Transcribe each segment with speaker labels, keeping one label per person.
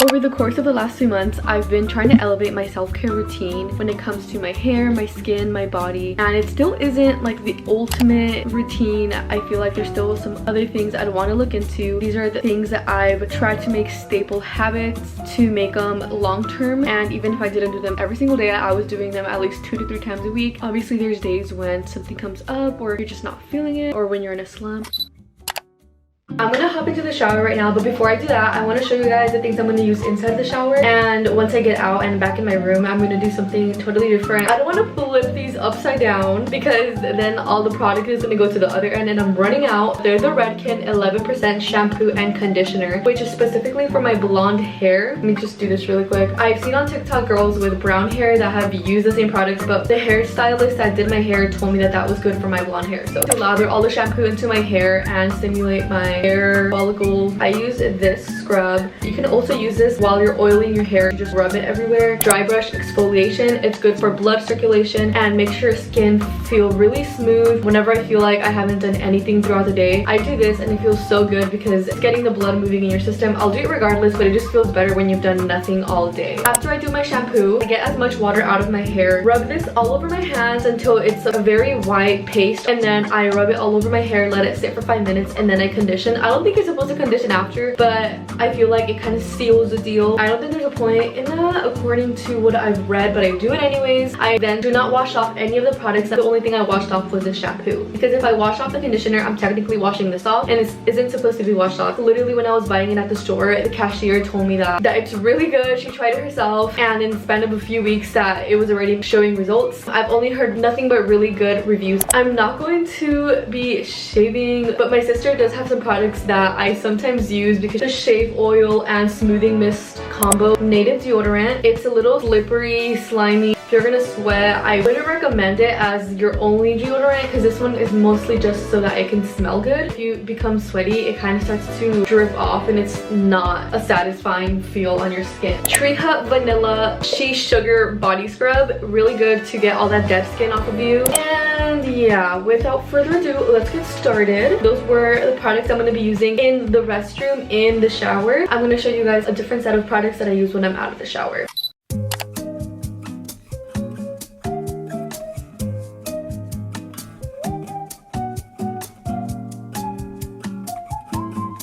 Speaker 1: Over the course of the last 2 months, I've been trying to elevate my self-care routine when it comes to my hair, my skin, my body, and it still isn't like the ultimate routine. I feel like there's still some other things I'd want to look into. These are the things that I've tried to make staple habits to make them long-term, and even if I didn't do them every single day, I was doing them at least 2 to 3 times a week. Obviously, there's days when something comes up or you're just not feeling it, or when you're in a slump. I'm gonna hop into the shower right now, but before I do that, I want to show you guys the things I'm gonna use inside the shower. And once I get out and back in my room, I'm gonna do something totally different. I don't want to flip these upside down because then all the product is gonna go to the other end and I'm running out. They're the Redken 11% shampoo and conditioner, which is specifically for my blonde hair. Let me just do this really quick. I've seen on TikTok girls with brown hair that have used the same products, but the hairstylist that did my hair told me that that was good for my blonde hair. So to lather all the shampoo into my hair and stimulate my hair follicle, I use this scrub. You can also use this while you're oiling your hair. You just rub it everywhere. Dry brush exfoliation. It's good for blood circulation and makes your skin feel really smooth. Whenever I feel like I haven't done anything throughout the day, I do this and it feels so good because it's getting the blood moving in your system. I'll do it regardless, but it just feels better when you've done nothing all day. After I do my shampoo, I get as much water out of my hair. Rub this all over my hands until it's a very white paste, and then I rub it all over my hair, let it sit for 5 minutes, and then I condition. I don't think you're supposed to condition after, but I feel like it kind of seals the deal. I don't think there's a point in that according to what I've read, but I do it anyways. I then do not wash off any of the products. The only thing I washed off was the shampoo, because if I wash off the conditioner, I'm technically washing this off, and it isn't supposed to be washed off. Literally, when I was buying it at the store, the cashier told me that it's really good. She tried it herself, and in the span of a few weeks that it was already showing results. I've only heard nothing but really good reviews. I'm not going to be shaving, but my sister does have some products that I sometimes use because the shave oil and smoothing mist combo native deodorant. It's a little slippery, slimy. If you're gonna sweat, I wouldn't recommend it as your only deodorant because this one is mostly just so that it can smell good. If you become sweaty, it kind of starts to drip off and it's not a satisfying feel on your skin. Tree Hut Vanilla Shea Sugar Body Scrub. Really good to get all that dead skin off of you. And yeah, without further ado, let's get started. Those were the products I'm going to be using in the restroom, in the shower. I'm going to show you guys a different set of products that I use when I'm out of the shower.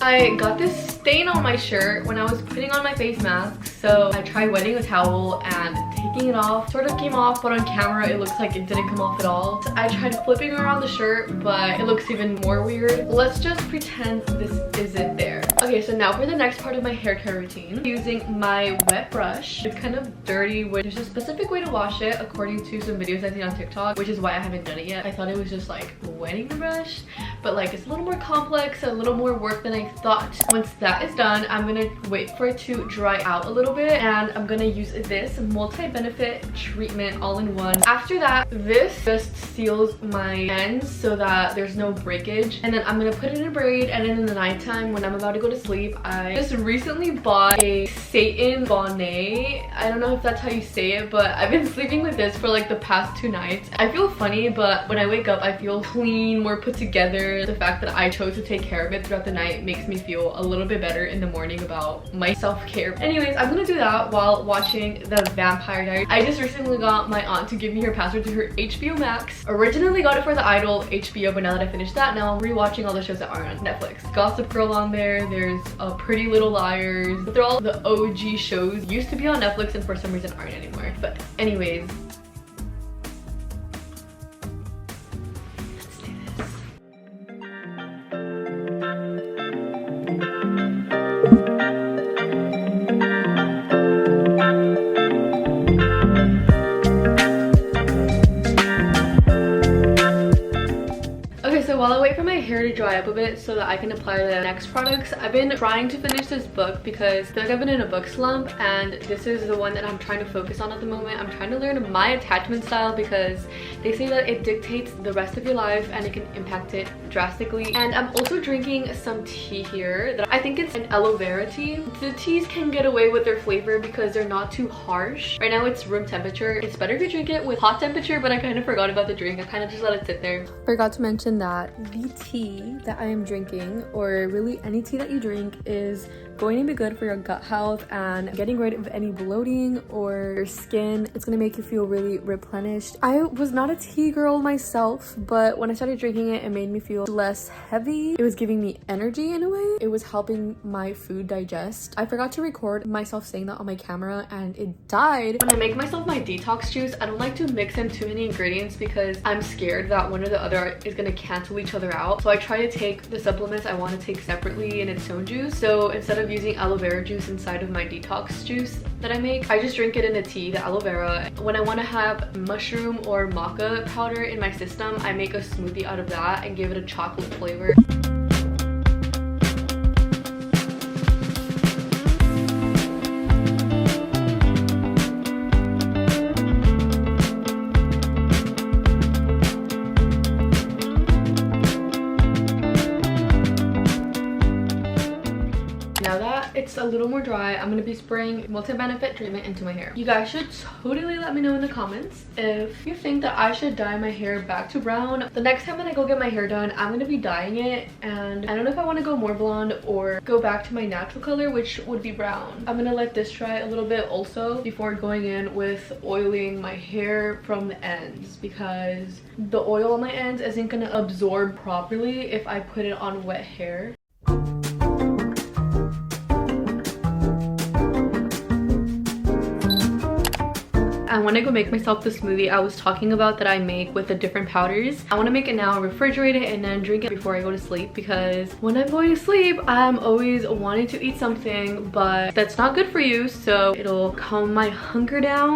Speaker 1: I got this stain on my shirt when I was putting on my face mask, so I tried wetting a towel and taking it off. Sort of came off, but on camera it looks like it didn't come off at all. So I tried flipping around the shirt, but it looks even more weird. Let's just pretend this isn't there. Okay, so now for the next part of my hair care routine. Using my wet brush. It's kind of dirty. There's a specific way to wash it according to some videos I've seen on TikTok, which is why I haven't done it yet. I thought it was just like wetting the brush, but like it's a little more complex, a little more work than I thought. Once that is done, I'm gonna wait for it to dry out a little bit, and I'm gonna use this multi-benefit treatment all in one. After that, this just seals my ends so that there's no breakage, and then I'm gonna put it in a braid, and then in the nighttime when I'm about to go to sleep, I just recently bought a Satan bonnet. I don't know if that's how you say it, but I've been sleeping with this for like the past 2 nights. I feel funny, but when I wake up I feel clean, more put together. The fact that I chose to take care of it throughout the night makes me feel a little bit better in the morning about my self-care. Anyways, I'm gonna do that while watching The Vampire Diaries. I just recently got my aunt to give me her password to her HBO Max. Originally got it for the Idol HBO, but now that I finished that, now I'm rewatching all the shows that are on Netflix. Gossip Girl on there, there's Pretty Little Liars. They're all the OG shows. Used to be on Netflix and for some reason aren't anymore. But anyways, let's do this. So while I wait for my hair to dry up a bit so that I can apply the next products, I've been trying to finish this book because I feel like I've been in a book slump, and this is the one that I'm trying to focus on at the moment. I'm trying to learn my attachment style because they say that it dictates the rest of your life and it can impact it drastically. And I'm also drinking some tea here that I think it's an aloe vera tea. The teas can get away with their flavor because they're not too harsh. Right now it's room temperature. It's better if you drink it with hot temperature, but I kind of forgot about the drink. I kind of just let it sit there. Forgot to mention that the tea that I am drinking, or really any tea that you drink, is going to be good for your gut health and getting rid of any bloating or your skin. It's gonna make you feel really replenished. I was not a tea girl myself, but when I started drinking it, it made me feel less heavy. It was giving me energy in a way. It was helping my food digest. I forgot to record myself saying that on my camera and it died. When I make myself my detox juice, I don't like to mix in too many ingredients because I'm scared that one or the other is gonna cancel each other out. So I try to take the supplements I want to take separately in its own juice. So instead of using aloe vera juice inside of my detox juice that I make, I just drink it in a tea, the aloe vera. When I want to have mushroom or maca powder in my system, I make a smoothie out of that and give it a chocolate flavor. Now that it's a little more dry, I'm going to be spraying multi-benefit treatment into my hair. You guys should totally let me know in the comments if you think that I should dye my hair back to brown. The next time that I go get my hair done, I'm going to be dyeing it, and I don't know if I want to go more blonde or go back to my natural color, which would be brown. I'm going to let this dry a little bit also before going in with oiling my hair from the ends, because the oil on my ends isn't going to absorb properly if I put it on wet hair. I want to go make myself the smoothie I was talking about that I make with the different powders. I want to make it now, refrigerate it, and then drink it before I go to sleep, because when I'm going to sleep, I'm always wanting to eat something, but that's not good for you, so it'll calm my hunger down.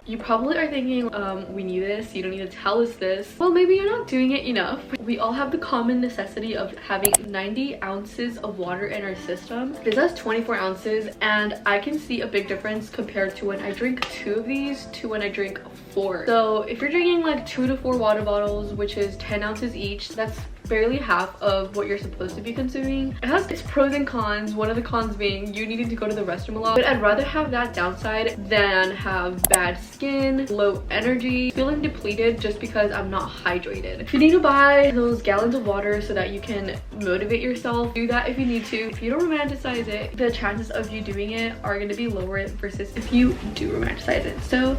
Speaker 1: You probably are thinking, we need this, you don't need to tell us this. Well, maybe you're not doing it enough. We all have the common necessity of having 90 ounces of water in our system. This has 24 ounces, and I can see a big difference compared to when I drink 2 of these to when I drink 4. So if you're drinking like 2 to 4 water bottles, which is 10 ounces each, that's barely half of what you're supposed to be consuming. It has its pros and cons, one of the cons being you needing to go to the restroom a lot, but I'd rather have that downside than have bad skin, low energy, feeling depleted just because I'm not hydrated. If you need to buy those gallons of water so that you can motivate yourself, do that if you need to. If you don't romanticize it, the chances of you doing it are going to be lower versus if you do romanticize it. So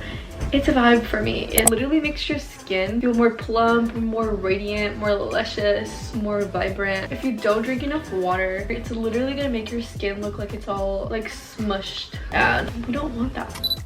Speaker 1: it's a vibe for me. It literally makes your skin feel more plump, more radiant, more luscious, more vibrant. If you don't drink enough water, it's literally gonna make your skin look like it's all like smushed, and we don't want that.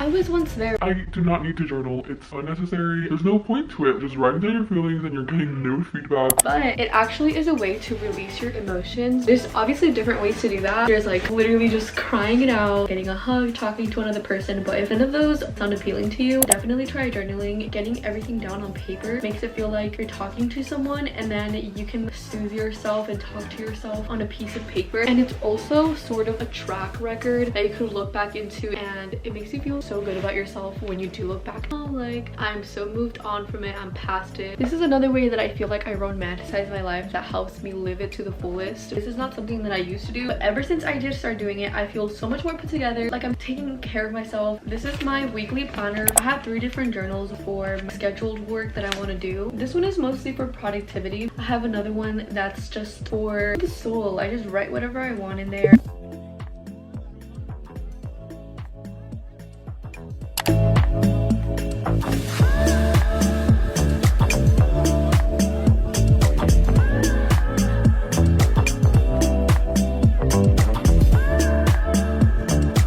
Speaker 1: I was once there.
Speaker 2: I do not need to journal. It's unnecessary. There's no point to it. Just writing down your feelings and you're getting no feedback.
Speaker 1: But it actually is a way to release your emotions. There's obviously different ways to do that. There's like literally just crying it out, getting a hug, talking to another person. But if none of those sound appealing to you, definitely try journaling. Getting everything down on paper makes it feel like you're talking to someone, and then you can soothe yourself and talk to yourself on a piece of paper. And it's also sort of a track record that you can look back into, and it makes you feel so good about yourself when you do look back. Oh, like, I'm so moved on from it, I'm past it. This is another way that I feel like I romanticize my life that helps me live it to the fullest. This is not something that I used to do, but ever since I did start doing it, I feel so much more put together, like I'm taking care of myself. This is my weekly planner. I have 3 different journals for my scheduled work that I want to do. This one is mostly for productivity. I have another one that's just for the soul. I just write whatever I want in there.